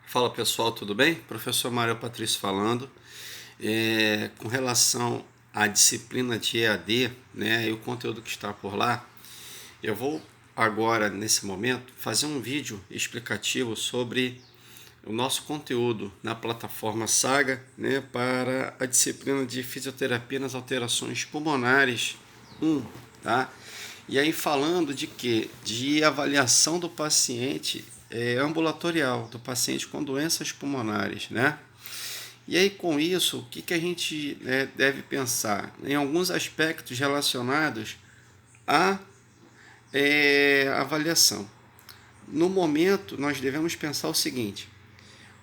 Fala pessoal, tudo bem? Professor Mário Patrício falando. Com relação à disciplina de EAD, né, e o conteúdo que está por lá, eu vou agora, nesse momento, fazer um vídeo explicativo sobre o nosso conteúdo na plataforma Saga, né, para a disciplina de Fisioterapia nas Alterações Pulmonares 1, tá? E aí falando de quê? De avaliação do paciente ambulatorial, do paciente com doenças pulmonares, né? E aí com isso, o que a gente deve pensar? Em alguns aspectos relacionados à avaliação. No momento, nós devemos pensar o seguinte: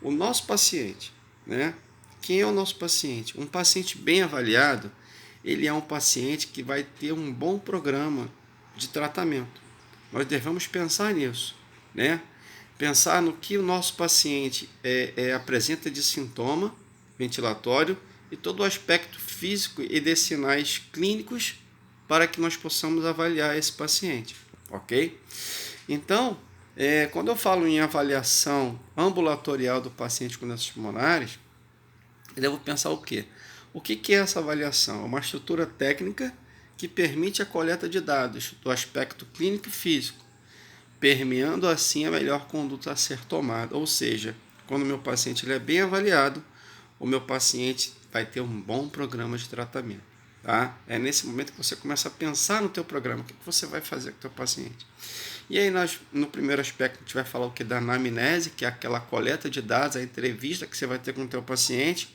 o nosso paciente, né? Quem é o nosso paciente? Um paciente bem avaliado, ele é um paciente que vai ter um bom programa de tratamento. Nós devemos pensar nisso, né? Pensar no que o nosso paciente apresenta de sintoma ventilatório e todo o aspecto físico e de sinais clínicos para que nós possamos avaliar esse paciente, ok? Então, quando eu falo em avaliação ambulatorial do paciente com doenças pulmonares, eu devo pensar o quê? O que é essa avaliação? É uma estrutura técnica que permite a coleta de dados do aspecto clínico e físico, permeando assim a melhor conduta a ser tomada. Ou seja, quando o meu paciente ele é bem avaliado, o meu paciente vai ter um bom programa de tratamento. Tá? É nesse momento que você começa a pensar no teu programa, o que você vai fazer com o teu paciente. E aí nós, no primeiro aspecto, a gente vai falar o que da anamnese, que é aquela coleta de dados, a entrevista que você vai ter com o teu paciente,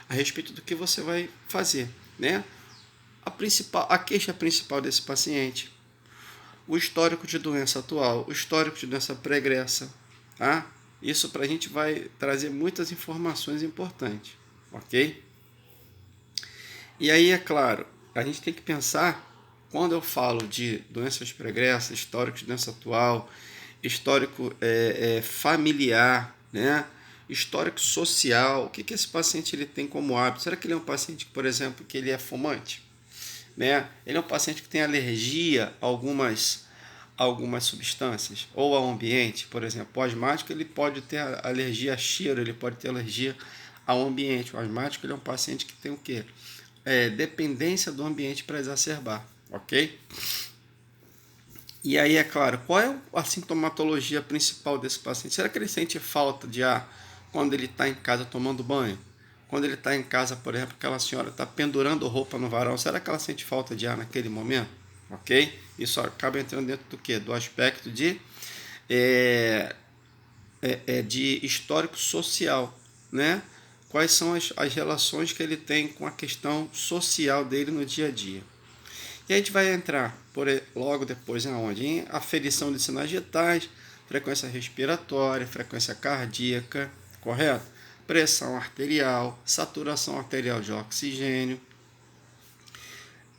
a respeito do que você vai fazer, né? A queixa principal desse paciente, o histórico de doença atual, o histórico de doença pregressa, tá? Isso para a gente vai trazer muitas informações importantes, ok? E aí, é claro, a gente tem que pensar, quando eu falo de doenças pregressas, histórico de doença atual, histórico familiar, né? Histórico social, o que esse paciente ele tem como hábito? Será que ele é um paciente, por exemplo, que ele é fumante? Né? Ele é um paciente que tem alergia a algumas substâncias ou ao ambiente, por exemplo, o asmático ele pode ter alergia a cheiro, ele pode ter alergia ao ambiente. O asmático ele é um paciente que tem o quê? Dependência do ambiente para exacerbar, ok? E aí, é claro, qual é a sintomatologia principal desse paciente? Será que ele sente falta de ar quando ele está em casa tomando banho? Quando ele está em casa, por exemplo, aquela senhora está pendurando roupa no varal, será que ela sente falta de ar naquele momento? Ok? Isso acaba entrando dentro do quê? Do aspecto de histórico social, né? Quais são as relações que ele tem com a questão social dele no dia a dia. E a gente vai entrar logo depois aonde? Em aferição de sinais vitais, frequência respiratória, frequência cardíaca, correto? Pressão arterial, saturação arterial de oxigênio,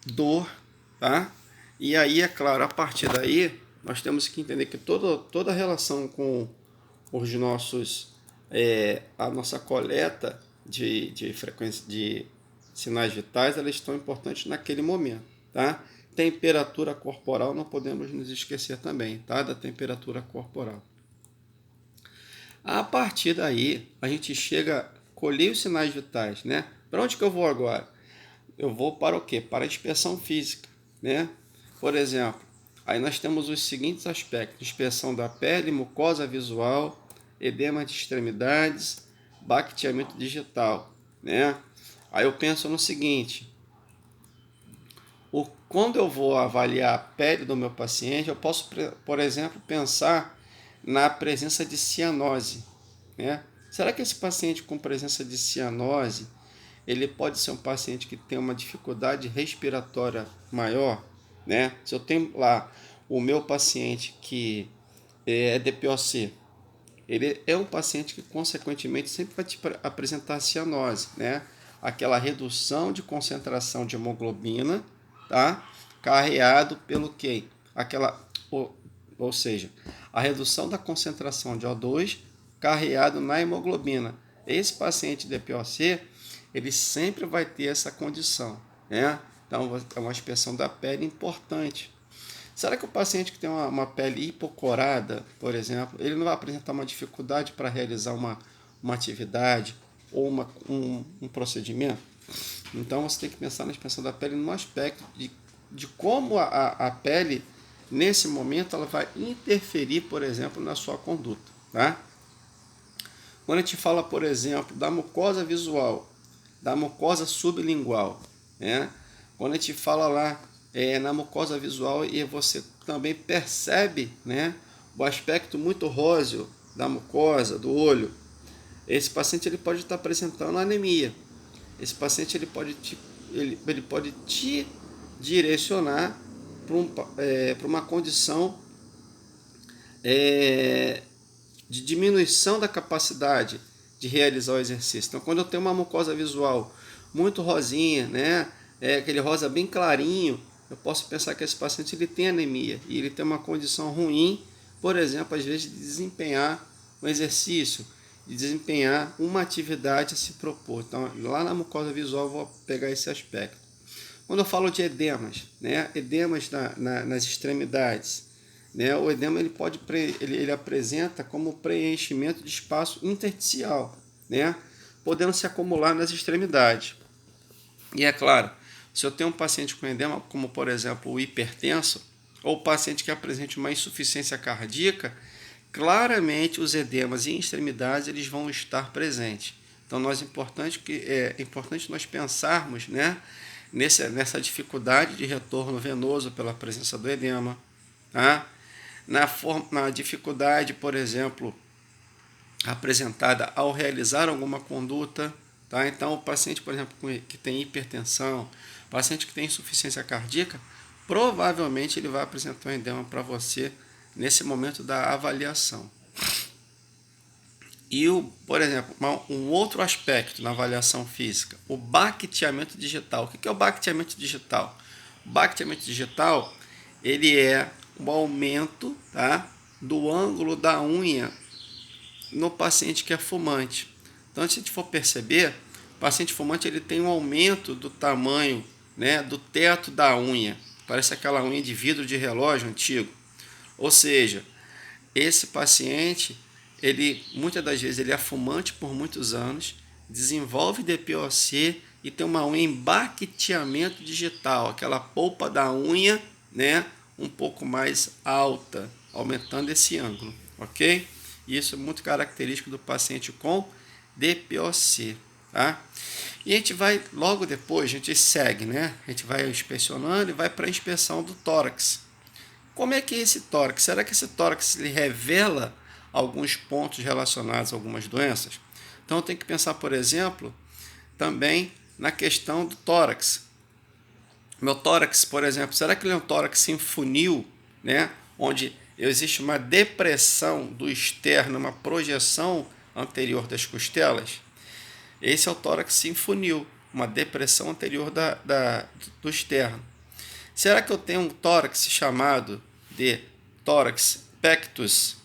dor, tá? E aí, é claro, a partir daí, nós temos que entender que toda a relação com os nossos, a nossa coleta de frequência de sinais vitais, elas estão importantes naquele momento, tá? Temperatura corporal, não podemos nos esquecer também, tá? Da temperatura corporal. A partir daí, a gente chega a colher os sinais vitais, né? Para onde que eu vou agora? Eu vou para o quê? Para a inspeção física, né? Por exemplo, aí nós temos os seguintes aspectos: inspeção da pele, mucosa visual, edema de extremidades, baqueamento digital, né? Aí eu penso no seguinte: quando eu vou avaliar a pele do meu paciente, eu posso, por exemplo, pensar na presença de cianose, né? Será que esse paciente com presença de cianose, ele pode ser um paciente que tem uma dificuldade respiratória maior, né? Se eu tenho lá o meu paciente que é DPOC, ele é um paciente que, consequentemente, sempre vai te apresentar cianose, né? Aquela redução de concentração de hemoglobina, tá? Carreado pelo quê? Ou seja, a redução da concentração de O2 carreado na hemoglobina. Esse paciente DPOC, ele sempre vai ter essa condição, né? Então, é uma inspeção da pele importante. Será que o paciente que tem uma pele hipocorada, por exemplo, ele não vai apresentar uma dificuldade para realizar uma atividade ou um procedimento? Então você tem que pensar na expansão da pele no aspecto de como a pele, nesse momento, ela vai interferir, por exemplo, na sua conduta. Tá? Quando a gente fala, por exemplo, da mucosa visual, da mucosa sublingual, né? Quando a gente fala lá na mucosa visual e você também percebe, né, o aspecto muito róseo da mucosa, do olho, esse paciente ele pode estar apresentando anemia. Esse paciente ele pode te direcionar para uma condição de diminuição da capacidade de realizar o exercício. Então, quando eu tenho uma mucosa visual muito rosinha, né, aquele rosa bem clarinho, eu posso pensar que esse paciente ele tem anemia e ele tem uma condição ruim, por exemplo, às vezes de desempenhar um exercício, de desempenhar uma atividade a se propor. Então, lá na mucosa visual eu vou pegar esse aspecto. Quando eu falo de edemas, né, edemas nas extremidades, né, o edema ele apresenta como preenchimento de espaço intersticial, né, podendo se acumular nas extremidades. E é claro, se eu tenho um paciente com edema, como por exemplo o hipertenso, ou paciente que apresente uma insuficiência cardíaca, claramente os edemas em extremidades eles vão estar presentes. Então é importante nós pensarmos, né, nessa dificuldade de retorno venoso pela presença do edema, tá? Na dificuldade, por exemplo, apresentada ao realizar alguma conduta. Tá? Então, o paciente, por exemplo, que tem hipertensão, paciente que tem insuficiência cardíaca, provavelmente ele vai apresentar um edema para você nesse momento da avaliação. E, por exemplo, um outro aspecto na avaliação física, o baqueteamento digital. O que é o baqueteamento digital? O baqueteamento digital ele é o aumento, tá, do ângulo da unha no paciente que é fumante. Então, se a gente for perceber, o paciente fumante ele tem um aumento do tamanho, né, do teto da unha. Parece aquela unha de vidro de relógio antigo. Ou seja, esse paciente, ele muitas das vezes ele é fumante por muitos anos, desenvolve DPOC e tem uma unha em baqueteamento digital, aquela polpa da unha, né, um pouco mais alta, aumentando esse ângulo, ok? Isso é muito característico do paciente com DPOC, tá? E a gente vai, logo depois, a gente segue, né? A gente vai inspecionando e vai para a inspeção do tórax. Como é que é esse tórax? Será que esse tórax ele revela alguns pontos relacionados a algumas doenças? Então eu tenho que pensar, por exemplo, também na questão do tórax. Meu tórax, por exemplo, será que ele é um tórax em funil, né? Onde existe uma depressão do externo, uma projeção anterior das costelas? Esse é o tórax em funil, uma depressão anterior do externo. Será que eu tenho um tórax chamado de tórax pectus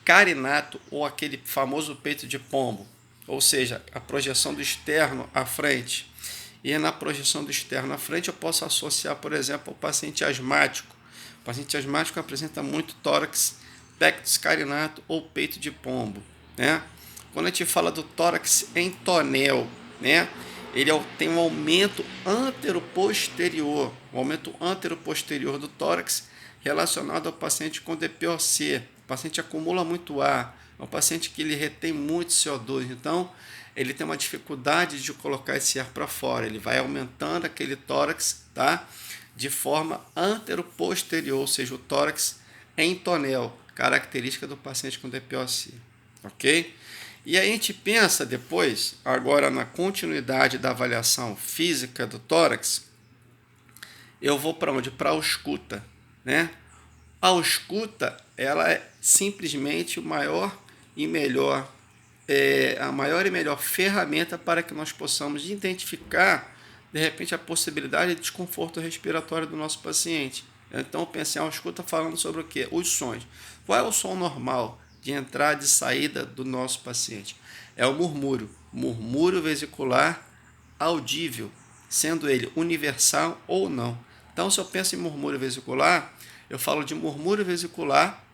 carinato, ou aquele famoso peito de pombo? Ou seja, a projeção do externo à frente. E na projeção do externo à frente eu posso associar, por exemplo, ao paciente asmático. O paciente asmático apresenta muito tórax pectus carinato ou peito de pombo, né? Quando a gente fala do tórax em tonel, né, ele tem um aumento antero-posterior, do tórax relacionado ao paciente com DPOC. O paciente acumula muito ar, é um paciente que ele retém muito CO2, então ele tem uma dificuldade de colocar esse ar para fora, ele vai aumentando aquele tórax, tá, de forma antero-posterior, ou seja, o tórax em tonel, característica do paciente com DPOC, ok? E aí a gente pensa depois, agora na continuidade da avaliação física do tórax, eu vou para onde? Para a ausculta, né? A ausculta, ela é simplesmente a maior e melhor ferramenta para que nós possamos identificar, de repente, a possibilidade de desconforto respiratório do nosso paciente. Então, eu pensei em ausculta falando sobre o quê? Os sons. Qual é o som normal de entrada e saída do nosso paciente? É o murmúrio vesicular audível, sendo ele universal ou não. Então, se eu penso em murmúrio vesicular, eu falo de murmúrio vesicular,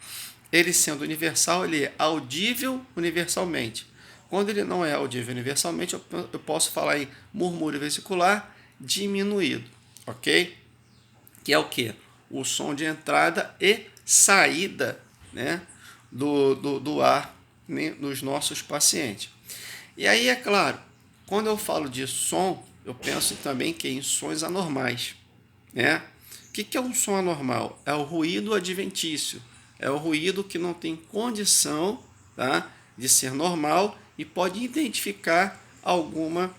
ele sendo universal, ele é audível universalmente. Quando ele não é audível universalmente, eu posso falar em murmúrio vesicular diminuído, ok? Que é o quê? O som de entrada e saída, né, do ar, né, nos nossos pacientes. E aí, é claro, quando eu falo de som, eu penso também que em sons anormais, né? O que é um som anormal? É o ruído adventício, é o ruído que não tem condição, tá, de ser normal e pode identificar alguma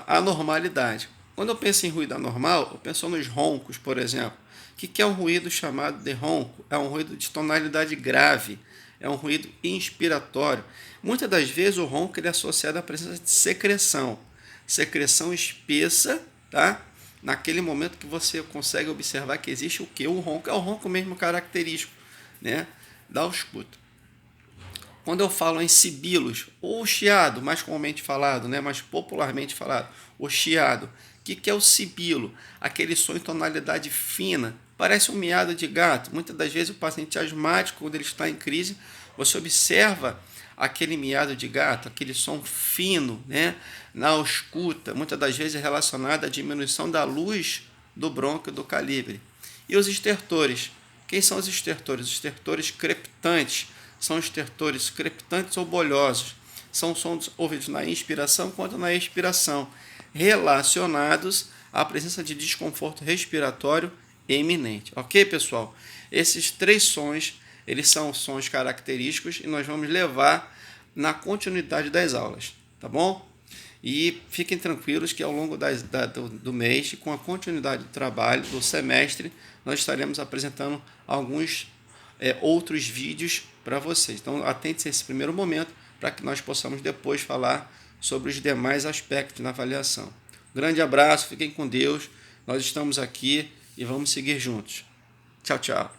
anormalidade. Quando eu penso em ruído anormal, eu penso nos roncos, por exemplo. O que é um ruído chamado de ronco? É um ruído de tonalidade grave, é um ruído inspiratório. Muitas das vezes o ronco ele é associado à presença de secreção espessa, tá? Naquele momento que você consegue observar que existe o que? O ronco é o ronco mesmo característico, né, da escuta. Quando eu falo em sibilos, ou chiado, mais comumente falado, né, mais popularmente falado, o chiado. O que é o sibilo? Aquele som em tonalidade fina, parece um miado de gato. Muitas das vezes o paciente asmático, quando ele está em crise, você observa aquele miado de gato, aquele som fino, né, na escuta, muitas das vezes relacionado à diminuição da luz do brônquio do calibre. E os estertores? Quem são os estertores? Os estertores crepitantes. São estertores crepitantes ou bolhosos. São sons ouvidos na inspiração quanto na expiração, relacionados à presença de desconforto respiratório eminente. Ok, pessoal? Esses 3 sons, eles são sons característicos e nós vamos levar na continuidade das aulas, tá bom? E fiquem tranquilos que ao longo do mês, com a continuidade do trabalho, do semestre, nós estaremos apresentando alguns outros vídeos para vocês. Então, atente-se a esse primeiro momento para que nós possamos depois falar sobre os demais aspectos na avaliação. Grande abraço, fiquem com Deus. Nós estamos aqui e vamos seguir juntos. Tchau, tchau.